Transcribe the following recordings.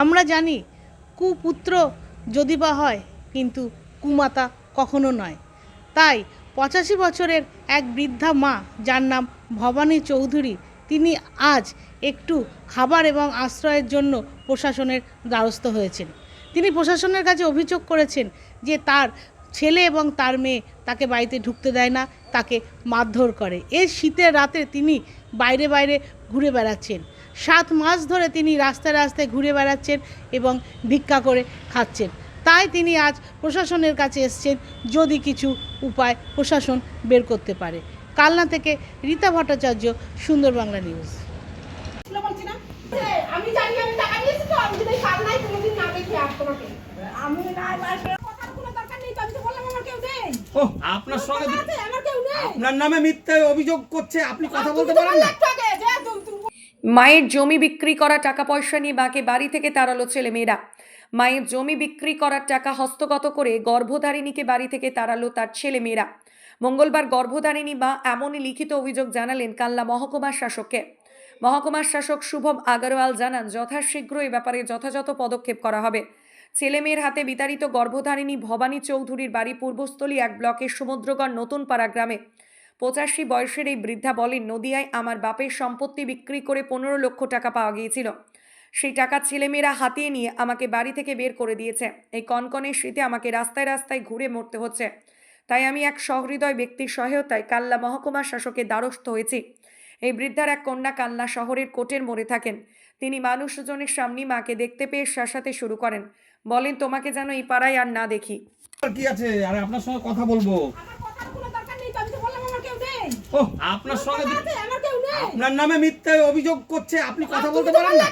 আমরা জানি কুপুত্র যদি বা হয় কিন্তু কুমাতা কখনো নয়। তাই 85 বছরের এক বৃদ্ধা মা, যার নাম ভবানী চৌধুরী, তিনি আজ একটু খাবার এবং আশ্রয়ের জন্য প্রশাসনের দ্বারস্থ হয়েছেন। তিনি প্রশাসনের কাছে অভিযোগ করেছেন যে তার ছেলে এবং তার মেয়ে তাকে বাড়িতে ঢুকতে দেয় না, তাকে মারধর করে। এই শীতের রাতে তিনি বাইরে বাইরে ঘুরে বেড়াচ্ছেন। 7 মাস ধরে তিনি রাস্তায় রাস্তায় ঘুরে বেড়াচ্ছেন এবং ভিক্ষা করে খাচ্ছেন। তাই তিনি আজ প্রশাসনের কাছে এসেছেন, যদি কিছু উপায় প্রশাসন বের করতে পারে। কালনা থেকে রীতা ভট্টাচার্য, সুন্দর বাংলা নিউজ। আমি জানি আমি টাকা নিয়েছি তো, আমি যদি কালনায় কোনোদিন না দেখি আর তোমাকে আমি না কথার কোনো দরকার নেই। তো আমি তো বললাম আমার কেউ নেই। ও আপনার সঙ্গে আমার কেউ নেই। আপনার নামে মিথ্যা অভিযোগ করছে, আপনি কথা বলতে পারেন না। মায়ের জমি বিক্রি করা টাকা পয়সা নিয়ে মাকে বাড়ি থেকে তাড়ালো ছেলেমেয়েরা। মায়ের জমি বিক্রি করার টাকা হস্তগত করে গর্ভধারিণীকে বাড়ি থেকে তাড়ালো তার ছেলেমেয়েরা। মঙ্গলবার গর্ভধারিণী মা এমনই লিখিত অভিযোগ জানালেন কালনা মহকুমার শাসককে। মহকুমার শাসক শুভম আগরওয়াল জানান, যথাশীঘ্র এ ব্যাপারে যথাযথ পদক্ষেপ করা হবে। ছেলেমেয়ের হাতে বিতাড়িত গর্ভধারিণী ভবানী চৌধুরীর বাড়ি পূর্বস্থলী 1 ব্লকের সমুদ্রগড় নতুন পাড়া গ্রামে। 85 বয়সের এই বৃদ্ধা বলেন, নদিয়ায় আমার বাপের সম্পত্তি বিক্রি করে 15 লক্ষ টাকা পাওয়া গিয়েছিল। সেই টাকা ছেলেমেয়েরা হাতিয়ে নিয়ে আমাকে বাড়ি থেকে বের করে দিয়েছে। এই কনকনে শীতে আমাকে রাস্তায় রাস্তায় ঘুরে মরতে হচ্ছে। তাই আমি এক সহৃদয় ব্যক্তির সহায়তায় কাল্লা মহকুমা শাসকের দ্বারস্থ হয়েছি। এই বৃদ্ধার এক কন্যা কাল্লা শহরের কোটের মোড়ে থাকেন। তিনি মানুষজনের সামনে মাকে দেখতে পেয়ে শাসাতে শুরু করেন। বলেন, তোমাকে যেন এই পাড়ায় আর না দেখি। কি আছে, আরে আপনার সঙ্গে কথা বলবো। আমার কথার কোনো দরকার নেই। তো আমি তো বললাম আমার কেউ নেই। ও আপনার সঙ্গে আমার কেউ নেই। আপনার নামে মিথ্যা অভিযোগ করছে, আপনি কথা বলতে পারেন না।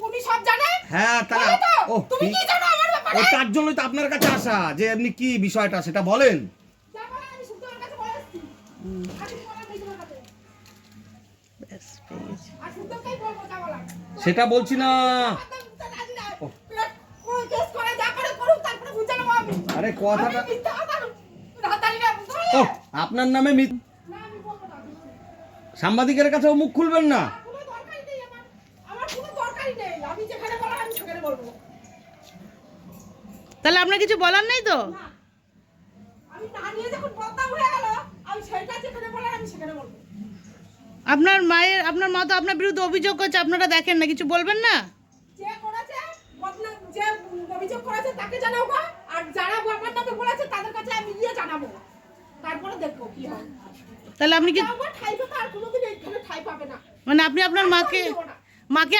উনি সব জানে। হ্যাঁ তারা ও তুমি কি জানো আমার ব্যাপারে? ও তার জন্যই তো আপনার কাছে আসা, যে আপনি কি বিষয়টা সেটা বলেন। যা বলে আমি শুনতে আমার কাছে বলে আসছি। আমি বলার নেই তোমার কাছে। আর শুনতে কাই বলবো যা বলার। সেটা বলছি না। কোন কেস করে যা করে করুক, তারপরে বুঝে নেবো আমি। আরে কথাটা ও আপনার নামে না আমি বলবো না। সাংবাদিকের কাছেও মুখ খুলবেন না। কোনো দরকারই নেই আমার। আমার কোনো দরকারই নেই। আমি যেখানে বলার আমি সেখানে বলবো। তাহলে আপনার কিছু বলার নেই তো? না। আমি না নিয়ে যখন বদনাম হয়ে গেল, আমি সেটা যেখানে বলার আমি সেখানে বলবো। আপনার মা তো আপনার বিরুদ্ধে অভিযোগ করছে, আপনারা দেখেন না, কিছু বলবেন না? যে করেছে বদনাম, যে অভিযোগ করেছে তাকে জানাবো, আর যারা আমার নামে বলেছে তাদের কাছে আমি গিয়ে জানাবো। তারপরে দেখবো কি হয়। তাহলে আপনি কি আমার ঠাই তো আর কোনোদিন এইখানে ঠাই পাবে না। মানে আপনি আপনার আমি মাকে দেবো না।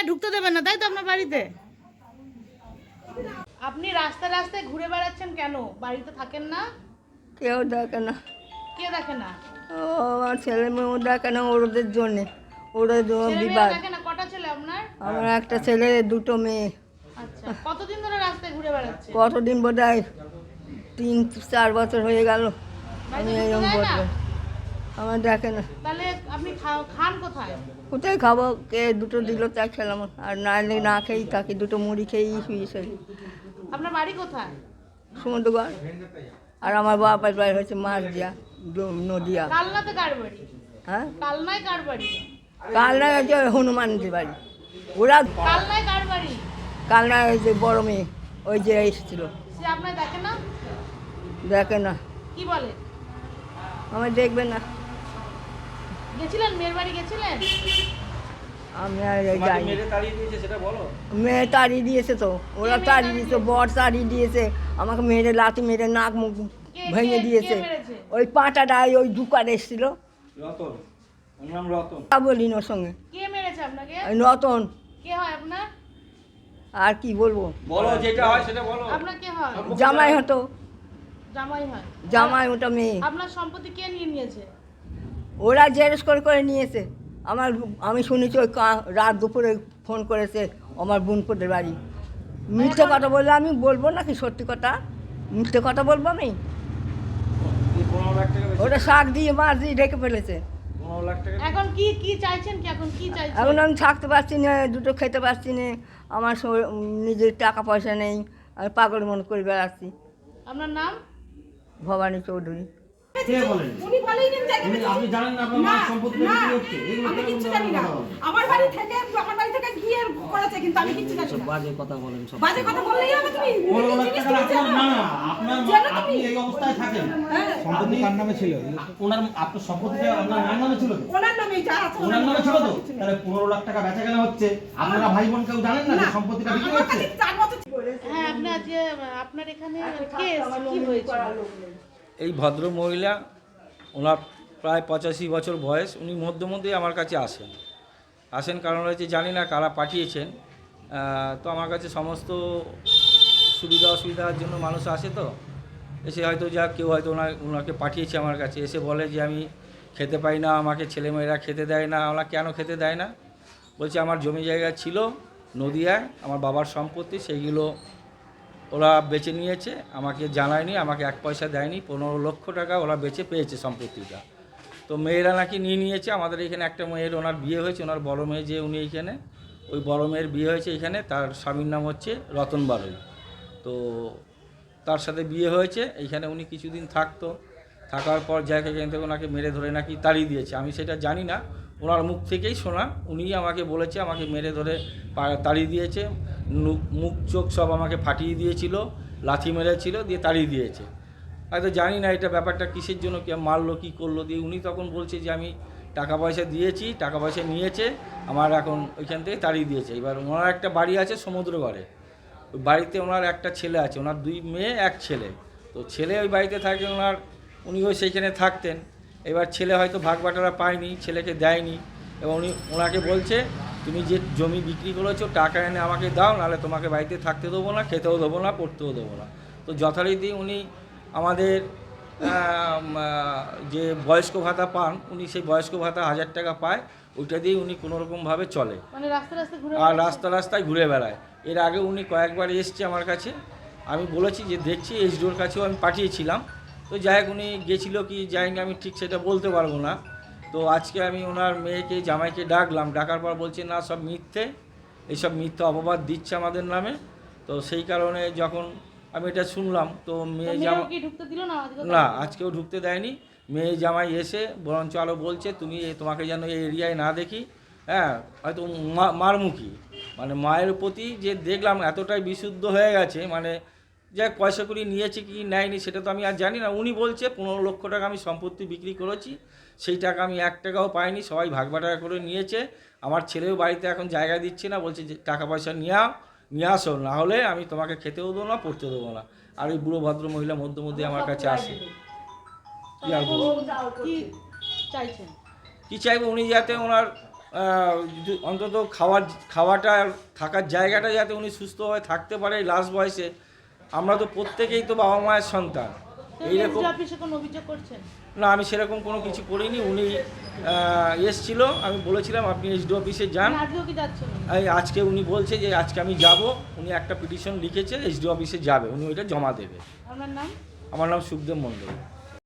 আর ঢুকতে দেবেন না, তাই তো আপনার বাড়িতে? আপনি রাস্তায় রাস্তায় ঘুরে বেড়াচ্ছেন কেন? বাড়িতে থাকেন না? কেউ দেখে না। কে দেখে না? ও আমার ছেলে মেয়েও দেখে না, ওদের জন্যে ওদের ছেলে বিবাদ। মেয়ে দেখে না? কটা ছেলে আপনার? আমার একটা ছেলে, দুটো মেয়ে। আচ্ছা, কতদিন ধরে রাস্তায় ঘুরে বেড়াচ্ছে? কতদিন বোধ হয় 3-4 বছর হয়ে গেল আমি বাড়িতে এরকম ঢুকতে দেয় না? করবো। আমার দেখে না। তাহলে আপনি খান কোথায়? কোথায় খাবো? কে দুটো দিল তা খেলাম, আর নাহলে না খেয়েই থাকি, দুটো মুড়ি খেয়েই শুয়েছে। আপনার বাড়ি কোথায়? সমুদ্রগড়। আর আমার বাবার বাড়ি হচ্ছে মাঝদিয়া, নদিয়া। কালনাতে কার বাড়ি? হ্যাঁ, কালনায় কার বাড়ি? কালনা হচ্ছে হনুমানদের বাড়ি। ওরা কালনায় কার বাড়ি? কালনা ওই যে বড় মেয়ে, ওই যে এসেছিল, সে আপনার দেখে না? দেখে না। কি বলে? আমার দেখবে না। গেছিলেন মেয়ের বাড়ি গেছিলেন? আমি আর যাই। মেয়ে তাড়িয়ে দিয়েছে তো, ওরা তাড়িয়ে দিয়েছে, বর তাড়িয়ে দিয়েছে আমাকে, মেরে লাথি মেরে নাক মুখ ভেঙে দিয়েছে। মেরেছে? ওই পাটাটায় ওই দুকার এসেছিল, রতন, ওর নাম রতন। তা বলিনি ওর সঙ্গে। কে মেরেছে আপনাকে? ওই রতন। কে হয় আপনার? আর কি বলবো, বলো যেটা হয় সেটা বলো। আপনার কে হয়? জামাই হতো, জামাই হয়। জামাই ওটা মেয়ে। আপনার সম্পত্তি কে নিয়ে নিয়েছে? ওরা জেরক্স করে করে নিয়েছে। আমি শুনেছি ওই রাত দুপুরে ফোন করেছে আমার বোনপোদের বাড়ি। মিথ্যে কথা বললে আমি বলবো নাকি সত্যি কথা? মিথ্যে কথা বলবো আমি? ওটা শাক দিয়ে মাছ দিয়ে ঢেকে ফেলেছে। এখন কি চাইছেন? কি এখন কি চাইছেন? এখন আমি থাকতে পারছি না, দুটো খেতে পারছি না, আমার নিজের টাকা পয়সা নেই, আমি পাগল মনে করে বেড়াচ্ছি। আপনার নাম? ভবানী চৌধুরী। বেচেছি। কে বলেন? উনি বলেইনি আমি জায়গা উনি- বেচেছি। আপনি জানেন না আপনার মায়ের সম্পত্তি না, বিক্রি হচ্ছে? এগুলো আমি কেন কিচ্ছু বলতে জানি না। কথা বলেন? আমার বাড়ি থেকে গিয়ে করেছে, কিন্তু আমি কিচ্ছু জানি না। বাজে কথা বলেন সব। বাজে কথা বললেই হবে তুমি? 15 লাখ জিনিস টাকা তুমি চেনো? না, আপনার চেনো আপনি তুমি? এই অবস্থায় থাকেন। হ্যাঁ, সম্পত্তি কার নামে ছিল? ওনার আপনার সম্পত্তিটা আপনার মায়ের নামে ছিল তো? ওনার নামেই যা আছে ওনার নামে ছিল তো? কিছু নেই। তাহলে 15 লাখ টাকা বেচা কেনা হচ্ছে, আপনারা ভাই বোন কেউ জানেন না যে না, সম্পত্তিটা বিক্রি আমার হচ্ছে? কাছে 4 বছর হ্যাঁ আপনার যে আপনার এখানে কেস কি হয়েছিল? এই ভদ্র মহিলা, ওনার প্রায় 85 বছর বয়স, উনি মধ্যে মধ্যেই আমার কাছে আসেন কারণ হচ্ছে জানি না কারা পাঠিয়েছেন। তো আমার কাছে সমস্ত সুবিধা অসুবিধার জন্য মানুষ আসে, তো এসে হয়তো যা কেউ হয়তো ওনাকে পাঠিয়েছে আমার কাছে, এসে বলে যে আমি খেতে পাই না, আমাকে ছেলেমেয়েরা খেতে দেয় না। ওরা কেন খেতে দেয় না? বলছে আমার জমি জায়গা ছিল নদিয়ায়, আমার বাবার সম্পত্তি, সেইগুলো ওরা বেচে নিয়েছে, আমাকে জানায়নি, আমাকে 1 পয়সা দেয়নি। 15 লক্ষ টাকা ওরা বেচে পেয়েছে সম্পত্তিটা। তো মেয়েরা নাকি নিয়ে নিয়েছে। আমাদের এখানে একটা মেয়ের ওনার বিয়ে হয়েছে, ওনার বড় মেয়ে যে উনি এইখানে, ওই বড় মেয়ের বিয়ে হয়েছে এখানে, তার স্বামীর নাম হচ্ছে রতন বারুই। তো তার সাথে বিয়ে হয়েছে এইখানে, উনি কিছুদিন থাকার পর জায়গা এখান থেকে ওনাকে মেরে ধরে নাকি তাড়িয়ে দিয়েছে। আমি সেটা জানি না, ওনার মুখ থেকেই শোনা। উনিই আমাকে বলেছে আমাকে মেরে ধরে তাড়িয়ে দিয়েছে, মুখ চোখ সব আমাকে ফাটিয়ে দিয়েছিল, লাথি মেরেছিল, দিয়ে তাড়িয়ে দিয়েছে। হয়তো জানি না এটা ব্যাপারটা কিসের জন্য কে মারলো, কী করলো। দিয়ে উনি তখন বলছে যে আমি টাকা পয়সা দিয়েছি, টাকা পয়সা নিয়েছে, আমার এখন ওইখান থেকে তাড়িয়ে দিয়েছে। এবার ওনার একটা বাড়ি আছে সমুদ্রগড়ে, ওই বাড়িতে ওনার একটা ছেলে আছে, ওনার 2 মেয়ে 1 ছেলে। তো ছেলে ওই বাড়িতে থাকে, উনিও সেইখানে থাকতেন। এবার ছেলে হয়তো ভাগ বাটারা পায়নি, ছেলেকে দেয়নি, এবং ওনাকে বলছে তুমি যে জমি বিক্রি করেছো টাকা এনে আমাকে দাও, নাহলে তোমাকে বাড়িতে থাকতে দেবো না, খেতেও দেবো না, পড়তেও দেবো না। তো যথারীতি উনি আমাদের যে বয়স্ক ভাতা পান, উনি সেই বয়স্ক ভাতা 1000 টাকা পায়, ওইটা দিয়ে উনি কোনোরকমভাবে চলে, মানে রাস্তায় ঘুরে আর রাস্তায় ঘুরে বেড়ায়। এর আগে উনি কয়েকবার এসছে আমার কাছে, আমি বলেছি যে দেখছি, এইচডিওর কাছেও আমি পাঠিয়েছিলাম। তো যাই হোক, উনি গেছিলো কি যায়নি আমি ঠিক সেটা বলতে পারবো না। তো আজকে আমি ওনার মেয়েকে জামাইকে ডাকলাম, ডাকার পর বলছে না সব মিথ্যে, এইসব মিথ্যে অপবাদ দিচ্ছে আমাদের নামে। তো সেই কারণে যখন আমি এটা শুনলাম, তো মেয়ে জামাই কি ঢুকতে দিল না আজকে? না, আজকেও ঢুকতে দেয়নি। মেয়ে জামাই এসে বরঞ্চ আরও বলছে তোমাকে যেন এই এরিয়ায় না দেখি। হ্যাঁ, হয়তো মারমুখী, মানে মায়ের প্রতি যে দেখলাম এতটাই বিশুদ্ধ হয়ে গেছে, মানে যাক পয়সা করি নিয়েছে কি নেয়নি সেটা তো আমি আর জানি না। উনি বলছে 15 লক্ষ টাকা আমি সম্পত্তি বিক্রি করেছি, সেই টাকা আমি 1 টাকাও পাইনি, সবাই ভাগবাটারা করে নিয়েছে। আমার ছেলেও বাড়িতে এখন জায়গা দিচ্ছে না, বলছে যে টাকা পয়সা নিয়ে আসো, না হলে আমি তোমাকে খেতেও দেবো না, পড়তে দেবো না। আর এই বুড়ো ভদ্র মহিলা মধ্যে মধ্যে আমার কাছে আসে। কি আর বলবো? কি চাইছেন? কী চাইবো, উনি যাতে ওনার অন্তত খাওয়াটা, থাকার জায়গাটা যাতে উনি সুস্থভাবে থাকতে পারে এই লাস্ট বয়সে। আমরা তো প্রত্যেকেই তো বাবা মায়ের সন্তান। এইরকম অফিসে কোনো অভিযোগ করছেন? না, আমি সেরকম কোনো কিছু করিনি। উনি এসছিল, আমি বলেছিলাম আপনি এইচডি অফিসে যান। আজকেও কি যাচ্ছেন? আজকে উনি বলছে যে আজকে আমি যাব। উনি একটা পিটিশন লিখেছে, এইচডি অফিসে যাবে, উনি ওইটা জমা দেবে। আপনার নাম? আমার নাম সুখদেব মণ্ডল।